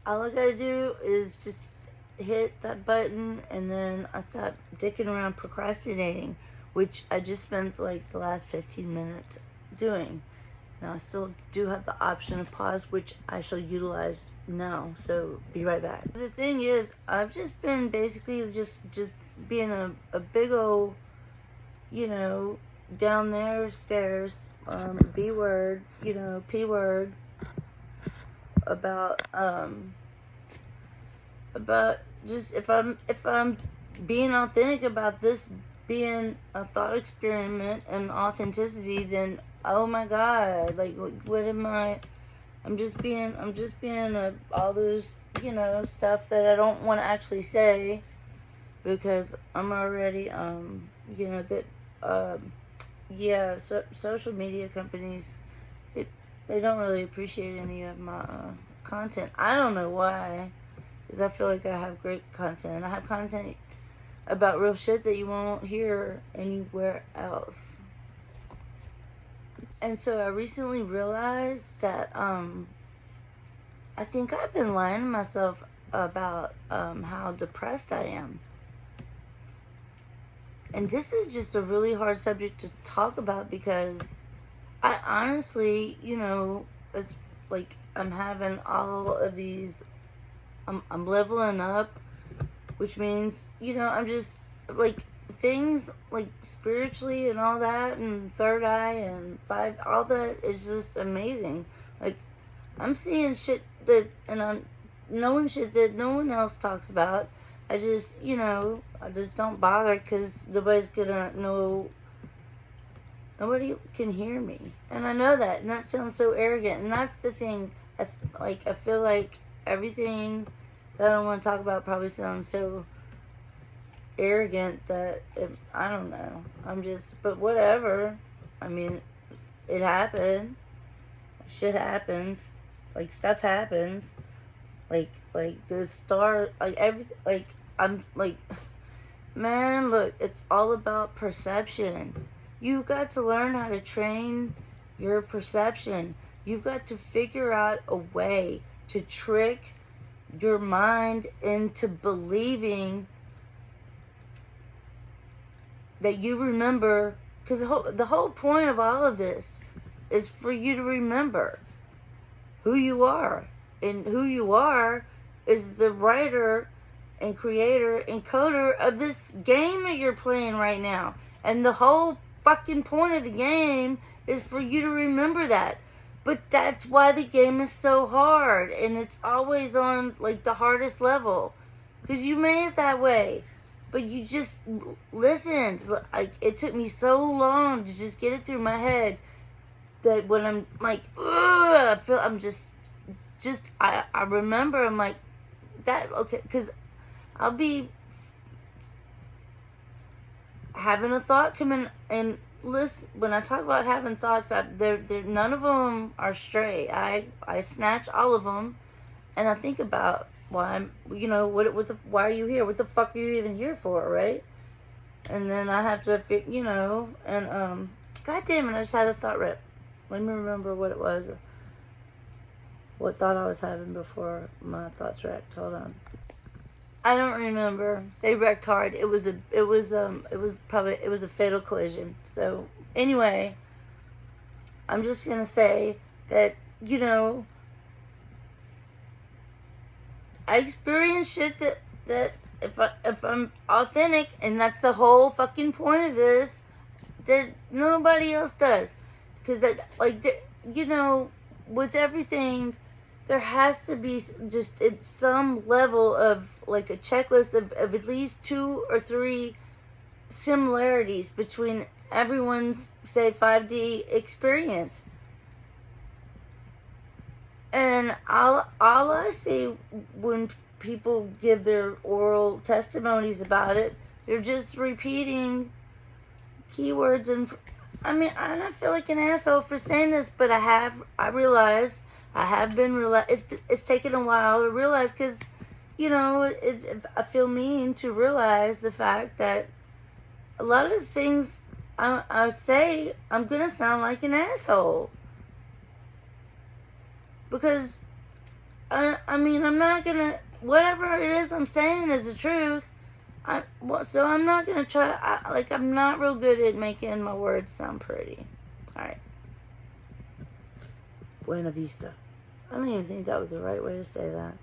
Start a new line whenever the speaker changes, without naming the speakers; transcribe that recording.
all I gotta do is just hit that button, and then I stop dicking around procrastinating, which I just spent like the last 15 minutes doing. Now I still do have the option of pause, which I shall utilize now. So be right back. The thing is, I've just been basically just being a big old, you know, down there stairs, B word, you know, P word, about just if I'm being authentic about this being a thought experiment and authenticity, then oh my god, like what am I? I'm just being all those, you know, stuff that I don't want to actually say, because I'm already you know, that yeah, so social media companies, they don't really appreciate any of my content. I don't know why, because I feel like I have great content. I have content about real shit that you won't hear anywhere else. And so I recently realized that I think I've been lying to myself about how depressed I am. And this is just a really hard subject to talk about, because I honestly, you know, it's like I'm having all of these, I'm leveling up, which means, you know, I'm just like things like spiritually and all that, and third eye and five, all that is just amazing. Like I'm seeing shit that, and I'm knowing shit that no one else talks about. I just, you know, I just don't bother, because nobody's gonna know. Nobody can hear me, and I know that, and that sounds so arrogant. And that's the thing. I feel like everything that I don't want to talk about probably sounds so arrogant that I don't know. I'm just, but whatever. I mean, it happened. Shit happens. Like stuff happens. Like the star. Like I'm like, man. Look, it's all about perception. You've got to learn how to train your perception. You've got to figure out a way to trick your mind into believing that you remember, because the whole point of all of this is for you to remember who you are. And who you are is the writer and creator and coder of this game that you're playing right now. And the whole fucking point of the game is for you to remember that. But that's why the game is so hard, and it's always on like the hardest level, because you made it that way. But you just listened. Like, it took me so long to just get it through my head that when I'm like, ugh, I remember, I'm like, that, okay, because I'll be having a thought come in, and listen, when I talk about having thoughts, they're none of them are stray. I snatch all of them, and I think about why I'm, you know, why are you here? What the fuck are you even here for, right? And then I have to, you know, and god damn it, I just had a thought rip. Let me remember what it was, what thought I was having before my thoughts wrecked. Hold on. I don't remember. They wrecked hard. It was a fatal collision. So anyway, I'm just gonna say that, you know, I experience shit that if I'm authentic, and that's the whole fucking point of this, that nobody else does, because that, like, you know, with everything, there has to be just at some level of like a checklist of at least 2 or 3 similarities between everyone's, say, 5D experience. And all I see when people give their oral testimonies about it, they're just repeating keywords. And I mean, I don't feel like an asshole for saying this, but I realize I have been it's taken a while to realize, because, you know, I feel mean to realize the fact that a lot of the things I say, I'm gonna sound like an asshole, because I mean, I'm not gonna. Whatever it is I'm saying is the truth. So I'm not gonna try. I'm not real good at making my words sound pretty. All right. Buena vista. I don't even think that was the right way to say that.